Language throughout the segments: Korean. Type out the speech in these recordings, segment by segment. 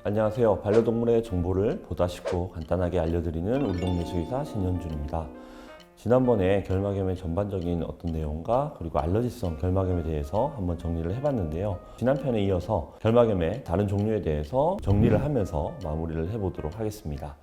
안녕하세요. 반려동물의 정보를 보다 쉽고 간단하게 알려드리는 우리 동네 수의사 신현준입니다. 지난번에 결막염의 전반적인 어떤 내용과 그리고 알러지성 결막염에 대해서 한번 정리를 해봤는데요. 지난 편에 이어서 결막염의 다른 종류에 대해서 정리를 하면서 마무리를 해보도록 하겠습니다.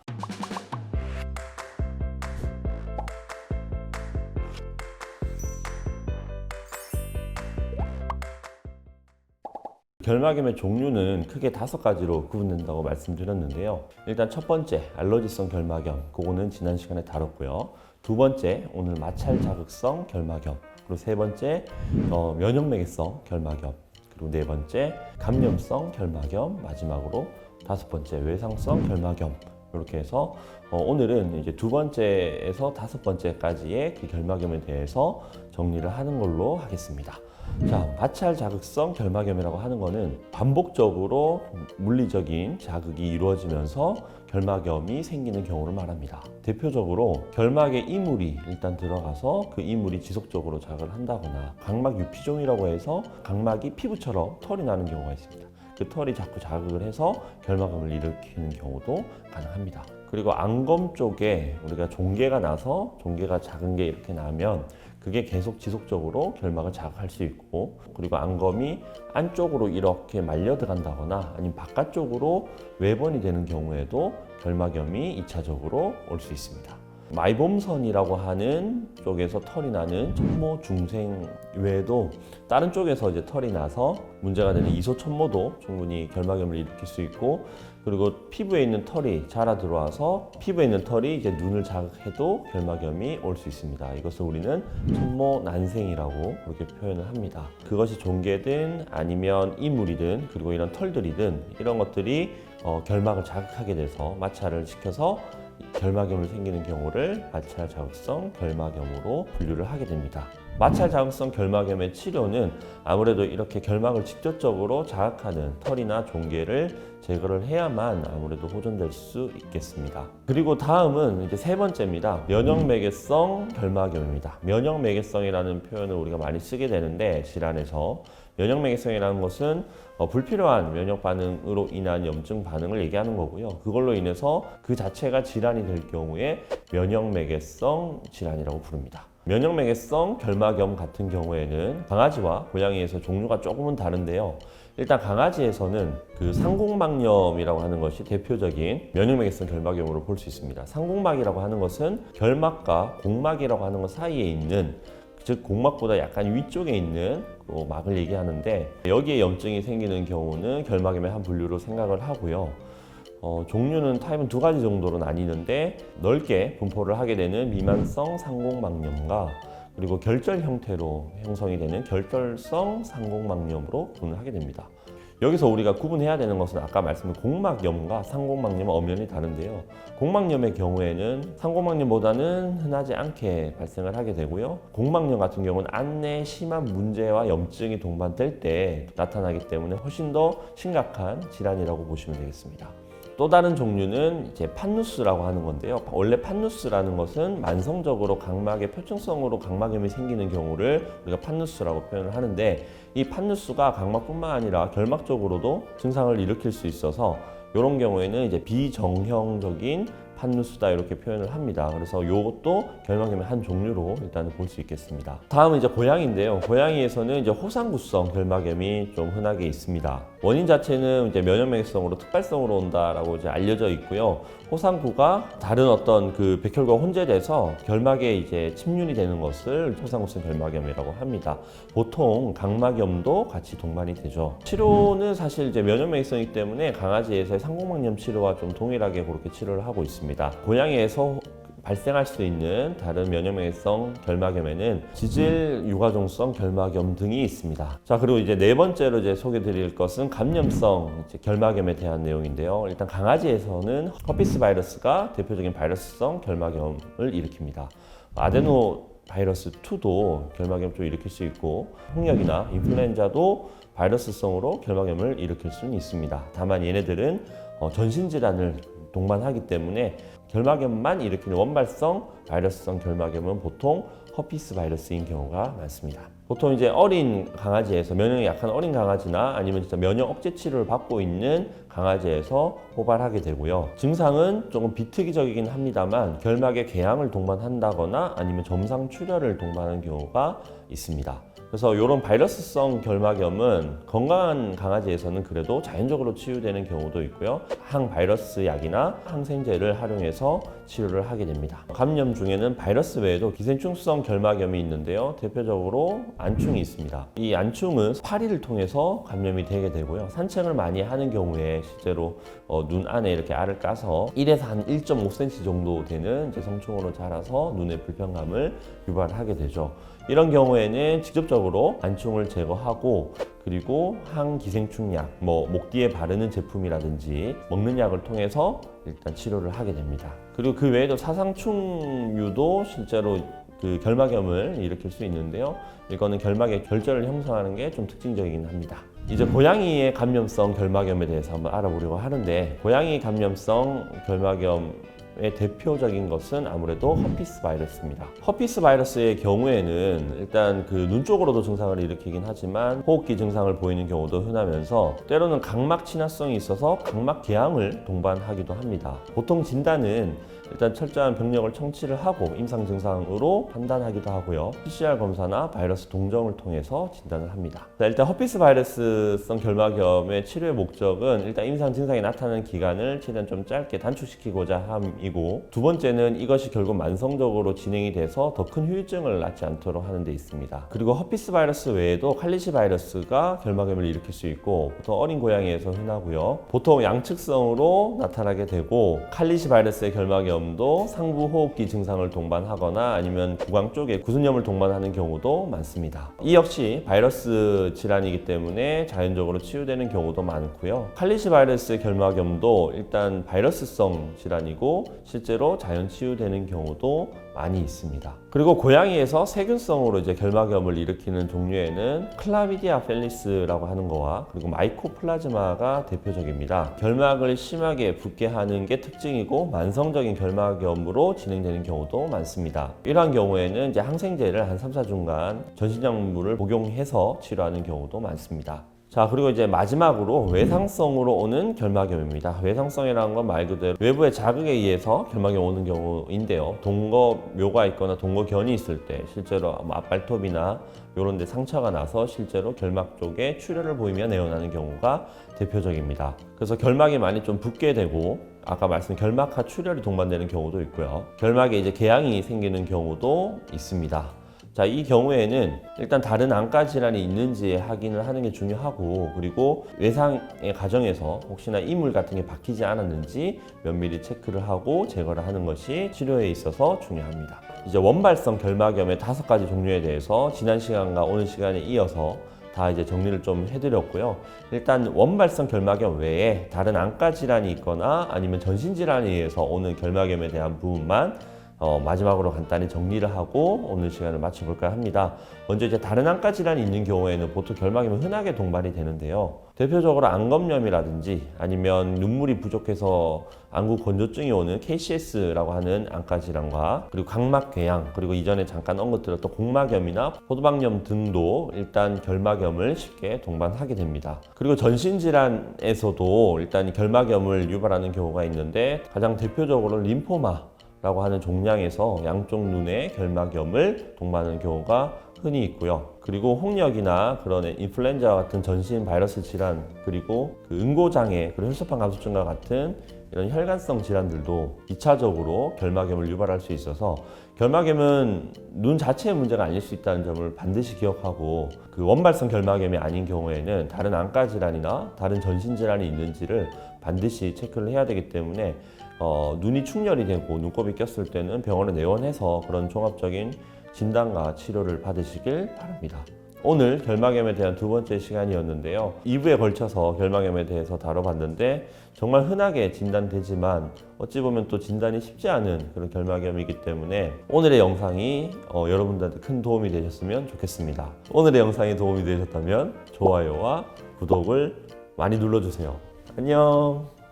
결막염의 종류는 크게 5가지로 구분된다고 말씀드렸는데요. 일단 첫 번째, 알러지성 결막염. 그거는 지난 시간에 다뤘고요. 두 번째, 오늘 마찰 자극성 결막염. 그리고 세 번째, 면역매개성 결막염. 그리고 네 번째, 감염성 결막염. 마지막으로 5번째, 외상성 결막염. 이렇게 해서 오늘은 이제 두 번째에서 5번째까지의 그 결막염에 대해서 정리를 하는 걸로 하겠습니다. 자, 마찰 자극성 결막염이라고 하는 거는 반복적으로 물리적인 자극이 이루어지면서 결막염이 생기는 경우를 말합니다. 대표적으로 결막에 이물이 일단 들어가서 그 이물이 지속적으로 자극을 한다거나 각막 유피종이라고 해서 각막이 피부처럼 털이 나는 경우가 있습니다. 그 털이 자꾸 자극을 해서 결막염을 일으키는 경우도 가능합니다. 그리고 안검 쪽에 우리가 종괴가 나서 종괴가 작은 게 이렇게 나면 그게 계속 지속적으로 결막을 자극할 수 있고, 그리고 안검이 안쪽으로 이렇게 말려 들어간다거나 아니면 바깥쪽으로 외번이 되는 경우에도 결막염이 2차적으로 올 수 있습니다. 마이봄선이라고 하는 쪽에서 털이 나는 천모 중생 외에도 다른 쪽에서 이제 털이 나서 문제가 되는 이소천모도 충분히 결막염을 일으킬 수 있고, 그리고 피부에 있는 털이 자라 들어와서 피부에 있는 털이 이제 눈을 자극해도 결막염이 올 수 있습니다. 이것을 우리는 천모난생이라고 그렇게 표현을 합니다. 그것이 종괴든 아니면 이물이든 그리고 이런 털들이든 이런 것들이 결막을 자극하게 돼서 마찰을 시켜서 결막염을 생기는 경우를 마찰 자극성 결막염으로 분류를 하게 됩니다. 마찰 자극성 결막염의 치료는 아무래도 이렇게 결막을 직접적으로 자극하는 털이나 종괴를 제거를 해야만 아무래도 호전될 수 있겠습니다. 그리고 다음은 이제 세 번째입니다. 면역매개성 결막염입니다. 면역매개성이라는 표현을 우리가 많이 쓰게 되는데 질환에서 면역매개성이라는 것은 불필요한 면역 반응으로 인한 염증 반응을 얘기하는 거고요. 그걸로 인해서 그 자체가 질환이 될 경우에 면역매개성 질환이라고 부릅니다. 면역매개성 결막염 같은 경우에는 강아지와 고양이에서 종류가 조금은 다른데요. 일단 강아지에서는 그 상공막염이라고 하는 것이 대표적인 면역매개성 결막염으로 볼 수 있습니다. 상공막이라고 하는 것은 결막과 공막이라고 하는 것 사이에 있는, 즉 공막보다 약간 위쪽에 있는 막을 얘기하는데, 여기에 염증이 생기는 경우는 결막염의 한 분류로 생각을 하고요. 종류는 타입은 2가지 정도로 나뉘는데 넓게 분포를 하게 되는 미만성 상공막염과 그리고 결절 형태로 형성이 되는 결절성 상공막염으로 구분을 하게 됩니다. 여기서 우리가 구분해야 되는 것은 아까 말씀드린 공막염과 상공막염은 엄연히 다른데요. 공막염의 경우에는 상공막염보다는 흔하지 않게 발생을 하게 되고요. 공막염 같은 경우는 안내 심한 문제와 염증이 동반될 때 나타나기 때문에 훨씬 더 심각한 질환이라고 보시면 되겠습니다. 또 다른 종류는 이제 판누스라고 하는 건데요. 원래 판누스라는 것은 만성적으로 각막의 표층성으로 각막염이 생기는 경우를 우리가 판누스라고 표현을 하는데, 이 판누스가 각막뿐만 아니라 결막 쪽으로도 증상을 일으킬 수 있어서 이런 경우에는 이제 비정형적인 판누스다 이렇게 표현을 합니다. 그래서 이것도 결막염의 한 종류로 일단은 볼 수 있겠습니다. 다음은 이제 고양이인데요. 고양이에서는 이제 호상구성 결막염이 좀 흔하게 있습니다. 원인 자체는 이제 면역매개성으로 특발성으로 온다라고 이제 알려져 있고요. 호상구가 다른 어떤 그 백혈과 혼재돼서 결막에 이제 침륜이 되는 것을 호상구성 결막염이라고 합니다. 보통 각막염도 같이 동반이 되죠. 치료는 사실 이제 면역매개성이기 때문에 강아지에서의 상공막염 치료와 좀 동일하게 그렇게 치료를 하고 있습니다. 고양이에서 발생할 수 있는 다른 면역매개성 결막염에는 지질 유가종성 결막염 등이 있습니다. 자, 그리고 이제 네 번째로 이제 소개드릴 것은 감염성 결막염에 대한 내용인데요. 일단 강아지에서는 허피스 바이러스가 대표적인 바이러스성 결막염을 일으킵니다. 아데노 바이러스 2도 결막염 좀 일으킬 수 있고, 홍역이나 인플루엔자도 바이러스성으로 결막염을 일으킬 수는 있습니다. 다만 얘네들은 전신질환을 동반하기 때문에 결막염만 일으키는 원발성 바이러스성 결막염은 보통 허피스 바이러스인 경우가 많습니다. 보통 이제 어린 강아지에서 면역이 약한 어린 강아지나 아니면 진짜 면역 억제 치료를 받고 있는 강아지에서 호발하게 되고요. 증상은 조금 비특이적이긴 합니다만 결막에 궤양을 동반한다거나 아니면 점상 출혈을 동반하는 경우가 있습니다. 그래서 이런 바이러스성 결막염은 건강한 강아지에서는 그래도 자연적으로 치유되는 경우도 있고요. 항바이러스 약이나 항생제를 활용해서 치료를 하게 됩니다. 감염 중에는 바이러스 외에도 기생충성 결막염이 있는데요. 대표적으로 안충이 있습니다. 이 안충은 파리를 통해서 감염이 되게 되고요. 산책을 많이 하는 경우에 실제로 눈 안에 이렇게 알을 까서 1에서 한 1.5cm 정도 되는 이제 성충으로 자라서 눈의 불편감을 유발하게 되죠. 이런 경우에는 직접적으로 안충을 제거하고 그리고 항기생충약, 목 뒤에 바르는 제품이라든지 먹는 약을 통해서 일단 치료를 하게 됩니다. 그리고 그 외에도 사상충류도 실제로 그 결막염을 일으킬 수 있는데요. 이거는 결막의 결절을 형성하는 게 좀 특징적이긴 합니다. 이제 고양이의 감염성 결막염에 대해서 한번 알아보려고 하는데, 고양이 감염성 결막염 의 대표적인 것은 아무래도 허피스 바이러스입니다. 허피스 바이러스의 경우에는 일단 그 눈 쪽으로도 증상을 일으키긴 하지만 호흡기 증상을 보이는 경우도 흔하면서 때로는 각막 친화성이 있어서 각막 궤양을 동반하기도 합니다. 보통 진단은 일단 철저한 병력을 청취를 하고 임상 증상으로 판단하기도 하고요. PCR 검사나 바이러스 동정을 통해서 진단을 합니다. 일단 허피스 바이러스성 결막염의 치료의 목적은 일단 임상 증상이 나타나는 기간을 최대한 좀 짧게 단축시키고자 함이고, 두 번째는 이것이 결국 만성적으로 진행이 돼서 더 큰 후유증을 낳지 않도록 하는 데 있습니다. 그리고 허피스 바이러스 외에도 칼리시 바이러스가 결막염을 일으킬 수 있고 보통 어린 고양이에서 흔하고요. 보통 양측성으로 나타나게 되고, 칼리시 바이러스의 결막염도 상부 호흡기 증상을 동반하거나 아니면 구강 쪽에 구순염을 동반하는 경우도 많습니다. 이 역시 바이러스 질환이기 때문에 자연적으로 치유되는 경우도 많고요. 칼리시 바이러스의 결막염도 일단 바이러스성 질환이고 실제로 자연 치유되는 경우도 많이 있습니다. 그리고 고양이에서 세균성으로 이제 결막염을 일으키는 종류에는 클라미디아 펠리스라고 하는 거와 그리고 마이코플라즈마가 대표적입니다. 결막을 심하게 붓게 하는 게 특징이고 만성적인 결막염으로 진행되는 경우도 많습니다. 이러한 경우에는 이제 항생제를 한 3-4주간 전신약물을 복용해서 치료하는 경우도 많습니다. 자, 그리고 이제 마지막으로 외상성으로 오는 결막염입니다. 외상성이라는 건 말 그대로 외부의 자극에 의해서 결막염이 오는 경우인데요. 동거묘가 있거나 동거견이 있을 때 실제로 앞발톱이나 이런 데 상처가 나서 실제로 결막 쪽에 출혈을 보이며 내어나는 경우가 대표적입니다. 그래서 결막이 많이 좀 붓게 되고 아까 말씀 결막하 출혈이 동반되는 경우도 있고요. 결막에 이제 궤양이 생기는 경우도 있습니다. 자, 이 경우에는 일단 다른 안과 질환이 있는지 확인을 하는 게 중요하고, 그리고 외상의 과정에서 혹시나 이물 같은 게 박히지 않았는지 면밀히 체크를 하고 제거를 하는 것이 치료에 있어서 중요합니다. 이제 원발성 결막염의 5가지 종류에 대해서 지난 시간과 오늘 시간에 이어서 다 이제 정리를 좀 해드렸고요. 일단 원발성 결막염 외에 다른 안과 질환이 있거나 아니면 전신 질환에 의해서 오는 결막염에 대한 부분만 마지막으로 간단히 정리를 하고 오늘 시간을 마쳐볼까 합니다. 먼저 이제 다른 안과 질환이 있는 경우에는 보통 결막염이 흔하게 동반이 되는데요. 대표적으로 안검염이라든지 아니면 눈물이 부족해서 안구 건조증이 오는 KCS라고 하는 안과 질환과 그리고 각막 궤양, 그리고 이전에 잠깐 언급드렸던 곡막염이나 포도막염 등도 일단 결막염을 쉽게 동반하게 됩니다. 그리고 전신 질환에서도 일단 결막염을 유발하는 경우가 있는데 가장 대표적으로 림포마 라고 하는 종양에서 양쪽 눈에 결막염을 동반하는 경우가 흔히 있고요. 그리고 홍역이나 그런 인플루엔자와 같은 전신 바이러스 질환, 그리고 그 응고장애, 그리고 혈소판 감소증과 같은 이런 혈관성 질환들도 2차적으로 결막염을 유발할 수 있어서 결막염은 눈 자체의 문제가 아닐 수 있다는 점을 반드시 기억하고, 그 원발성 결막염이 아닌 경우에는 다른 안과 질환이나 다른 전신 질환이 있는지를 반드시 체크를 해야 되기 때문에 눈이 충혈이 되고 눈곱이 꼈을 때는 병원에 내원해서 그런 종합적인 진단과 치료를 받으시길 바랍니다. 오늘 결막염에 대한 2번째 시간이었는데요. 2부에 걸쳐서 결막염에 대해서 다뤄봤는데 정말 흔하게 진단되지만 어찌 보면 또 진단이 쉽지 않은 그런 결막염이기 때문에 오늘의 영상이 여러분들한테 큰 도움이 되셨으면 좋겠습니다. 오늘의 영상이 도움이 되셨다면 좋아요와 구독을 많이 눌러주세요. 안녕.